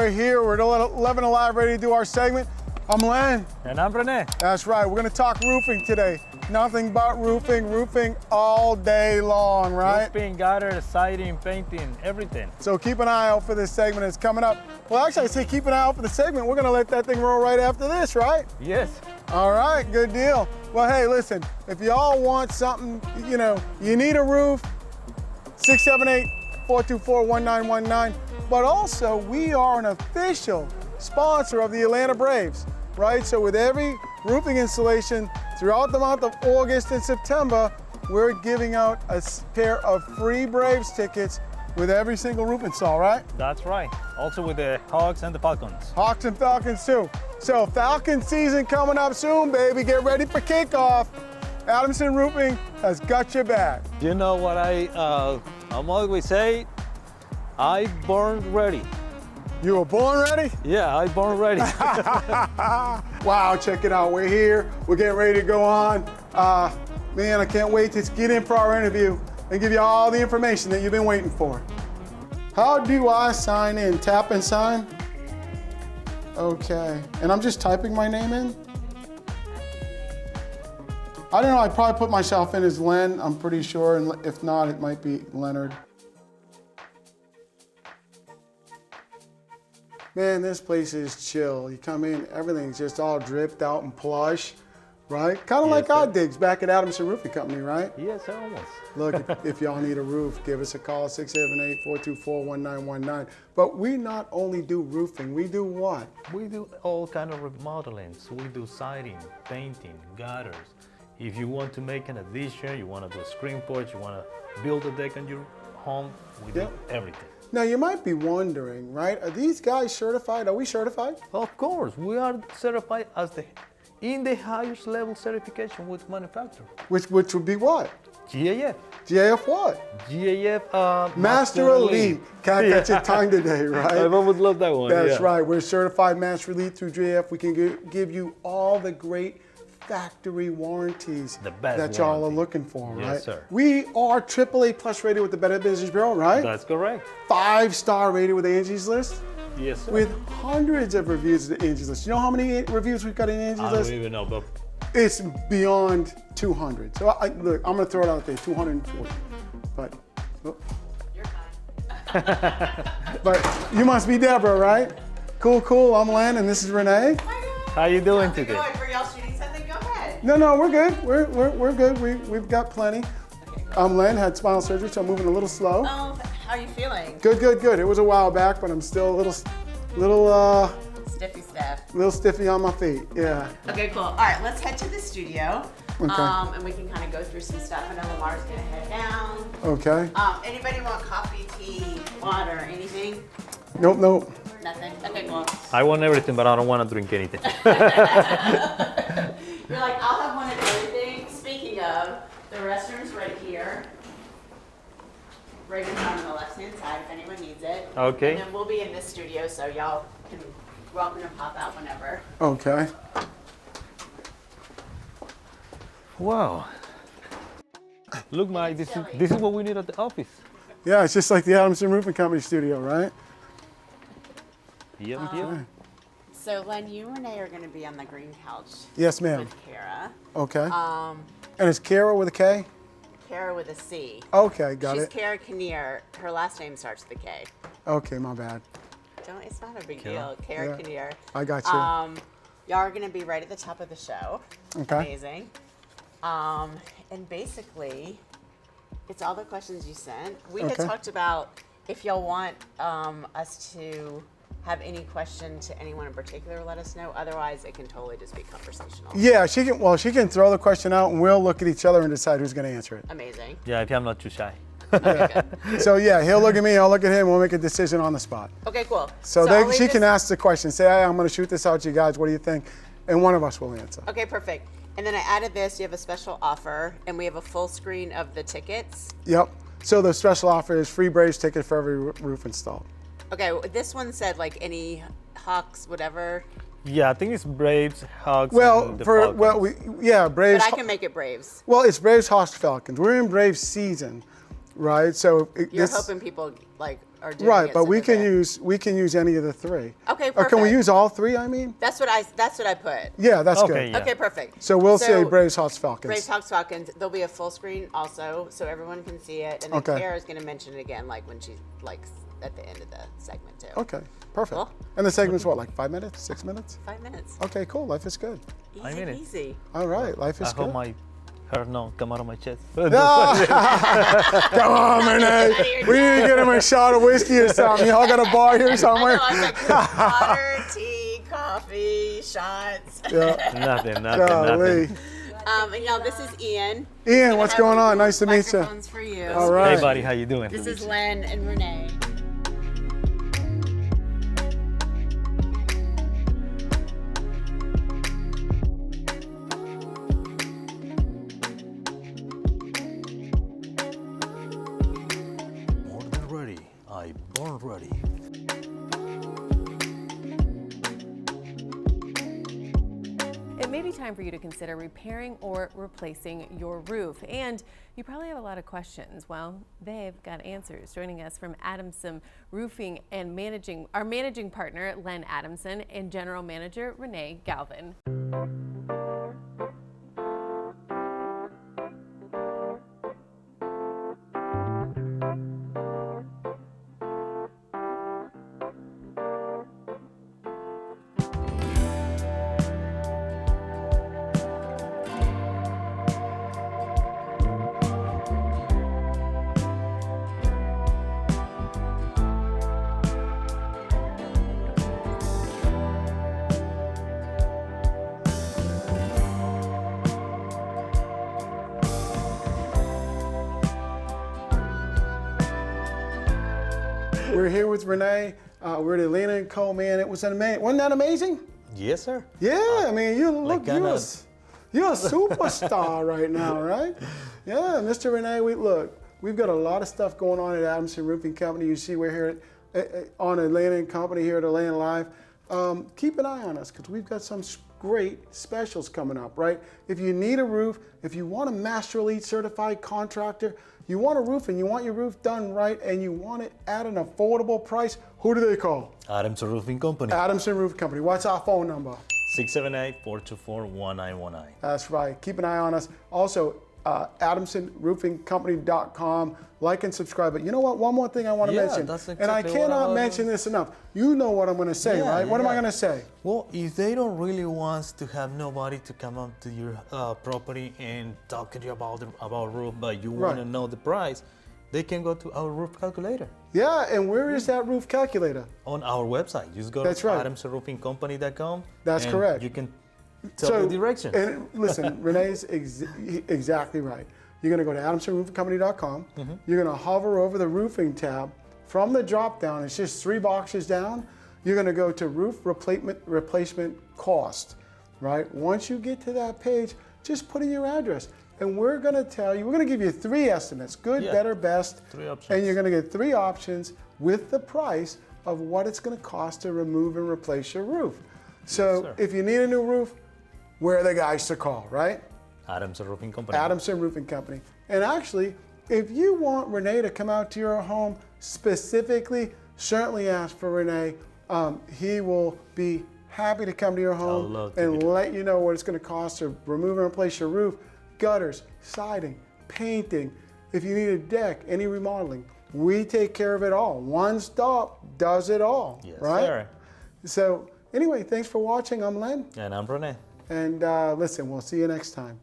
We're here. We're at 11 Alive, ready to do our segment. I'm Len. And I'm Rene. That's right. We're going to talk roofing today. Nothing but roofing all day long, right? Roofing, gutter, siding, painting, everything. So keep an eye out for this segment. It's coming up. Well, actually, I say keep an eye out for the segment. We're going to let that thing roll right after this, right? Yes. All right, good deal. Well, hey, listen, if y'all want something, you need a roof, 678-424-1919. But also, we are an official sponsor of the Atlanta Braves, right? So with every roofing installation throughout the month of August and September, we're giving out a pair of free Braves tickets with every single roof install, right? That's right. Also with the Hawks and the Falcons. Hawks and Falcons too. So Falcon season coming up soon, baby. Get ready for kickoff. Adamson Roofing has got your back. You know what I'm always say? I born ready. You were born ready? Yeah, I born ready. Wow, check it out. We're here. We're getting ready to go on. Man, I can't wait to get in for our interview and give you all the information that you've been waiting for. How do I sign in? Tap and sign? Okay, and I'm just typing my name in? I don't know, I'd probably put myself in as Len, I'm pretty sure, and if not, it might be Leonard. Man, this place is chill. You come in, everything's just all dripped out and plush, right? Kind of like our digs back at Adamson Roofing Company, right? Yes, almost. Look, if y'all need a roof, give us a call, 678-424-1919. But we not only do roofing, we do what? We do all kind of remodeling. So we do siding, painting, gutters. If you want to make an addition, you want to do a screen porch, you want to build a deck on your home, we do everything. Now you might be wondering, right? Are these guys certified? Are we certified? Of course, we are certified as in the highest level certification with manufacturer. Which would be what? GAF. GAF what? GAF Master Elite. Can't catch your tongue today, right? I would love that one. That's right. We're certified Master Elite through GAF. We can give you all the great factory warranties that y'all are looking for, right? Yes, sir. We are AAA plus rated with the Better Business Bureau, right? That's correct. 5-star rated with Angie's List. Yes, sir. With hundreds of reviews at the Angie's List. You know how many reviews we've got in Angie's List? I don't even know, but it's beyond 200. So look, I'm gonna throw it out there, 240. But You're fine. but you must be Deborah, right? Cool. I'm Len, and this is Renee. how you doing today? Go ahead. Were y'all shooting something? Go ahead. No, we're good. We're good. We've got plenty. I'm Len, had spinal surgery, so I'm moving a little slow. Oh, how are you feeling? Good. It was a while back, but I'm still a little Stiffy stuff. stiffy on my feet. Yeah. Okay, cool. All right, let's head to the studio. Okay. And we can kind of go through some stuff. I know Lamar's gonna head down. Okay. Anybody want coffee, tea, water, anything? Nope. Nothing. Okay, cool. I want everything, but I don't want to drink anything. You're like, I'll have one of everything. Speaking of, the restroom's right here. Right in front on the left-hand side if anyone needs it. Okay. And then we'll be in this studio, so y'all can welcome to pop out whenever. Okay. Wow. Look, Mike, this is what we need at the office. Yeah, it's just like the Adamson Roofing Company studio, right? Yep. So Len, you and Renee are going to be on the green couch Yes, ma'am. with Kara. Okay. And it's Kara with a K? Kara with a C. Okay, got She's it. Kara Kinnear. Her last name starts with a K. Okay, my bad. It's not a big Kara. deal. Kara Yeah. Kinnear. I got you. Y'all are going to be right at the top of the show. Okay. Amazing. And basically, it's all the questions you sent. We had Okay. talked about if y'all want us to have any question to anyone in particular, let us know. Otherwise, it can totally just be conversational. Yeah, she can throw the question out and we'll look at each other and decide who's going to answer it. Amazing. Yeah, if I'm not too shy. So yeah, he'll look at me, I'll look at him, we'll make a decision on the spot. Okay, cool. So I'll leave she can this- ask the question, say, hey, I'm going to shoot this out to you guys, what do you think? And one of us will answer. Okay, perfect. And then I added this. You have a special offer, and we have a full screen of the tickets. Yep. So the special offer is free Braves ticket for every roof installed. Okay, this one said like any Hawks, whatever. Yeah, I think it's Braves, Hawks, Well, and the Braves. But I can make it Braves. Well, it's Braves, Hawks, Falcons. We're in Braves season, right? So You're hoping people like are doing Right, it. but so we they're can there. use any of the three. Okay, Or can we perfect. use all three, I mean? That's what I put. Yeah, that's Okay, good. yeah. Okay, perfect. So we'll say Braves, Hawks, Falcons. Braves, Hawks, Falcons. There'll be a full screen also, so everyone can see it. And then Okay. Kara's going to mention it again, like when she's like at the end of the segment too. Okay, perfect. Cool. And the segment's what, like 5 minutes, 6 minutes? 5 minutes. Okay, cool. Life is good. Easy, minutes. easy. All right, life is I good. hope my hair no come out of my chest. Come on, Renee. We need to get him a shot of whiskey or something. Y'all got a bar here somewhere? I know, I was like, water, tea, coffee, shots. Yeah. nothing. Golly. And y'all, this is Ian. Ian, what's going on? Nice to meet you. Microphones for you. All right. Hey, buddy, how you doing? This is Len and Renee. More than ready. I born ready. It may be time for you to consider repairing or replacing your roof. And you probably have a lot of questions. Well, they've got answers. Joining us from Adamson Roofing and our managing partner, Len Adamson, and general manager, Renee Galvin. We're here with Renee. We're at Atl Co, man. It was amazing. Wasn't that amazing? Yes, sir. Yeah, I mean, you look, like you're a superstar right now, right? Yeah, Mr. Renee, we've got a lot of stuff going on at Adamson Roofing Company. You see, we're here on Atl Company here at Atl Live. Keep an eye on us because we've got some great specials coming up, right? If you need a roof, if you want a Master Elite certified contractor, you want a roof and you want your roof done right and you want it at an affordable price, who do they call? Adamson Roofing Company. Adamson Roof Company. What's our phone number? 678-424-1919. That's right. Keep an eye on us. Also, AdamsonRoofingCompany.com. Like and subscribe. But you know what? One more thing I want to mention. That's and I exactly what cannot I was- mention this enough. You know what I'm going to say, right? What am I going to say? Well, if they don't really want to have nobody to come up to your property and talk to you about roof, but you want to Right. know the price, they can go to our roof calculator Yeah, and where is that roof calculator? on our website. Just go That's to right. AdamsonRoofingCompany.com. That's and correct. You can tell the directions. And listen, Renee's exactly right. You're going to go to AdamsonRoofingCompany.com. You're going to hover over the roofing tab. From the drop down, it's just 3 boxes down. You're going to go to roof replacement cost, right? Once you get to that page, just put in your address. And we're going to tell you, we're going to give you 3 estimates, good, Yeah. better, best. 3 options. And you're going to get 3 options with the price of what it's going to cost to remove and replace your roof. So sir. if you need a new roof, we're the guys to call, right? Adamson Roofing Company. Adamson Roofing Company. And actually, if you want Renee to come out to your home specifically, certainly ask for Renee. He will be happy to come to your home love to and do let you know what it's going to cost to remove and replace your roof, gutters, siding, painting. If you need a deck, any remodeling, we take care of it all. One stop does it all, Yes, right? sir. So anyway, thanks for watching. I'm Len. And I'm Renee. And listen, we'll see you next time.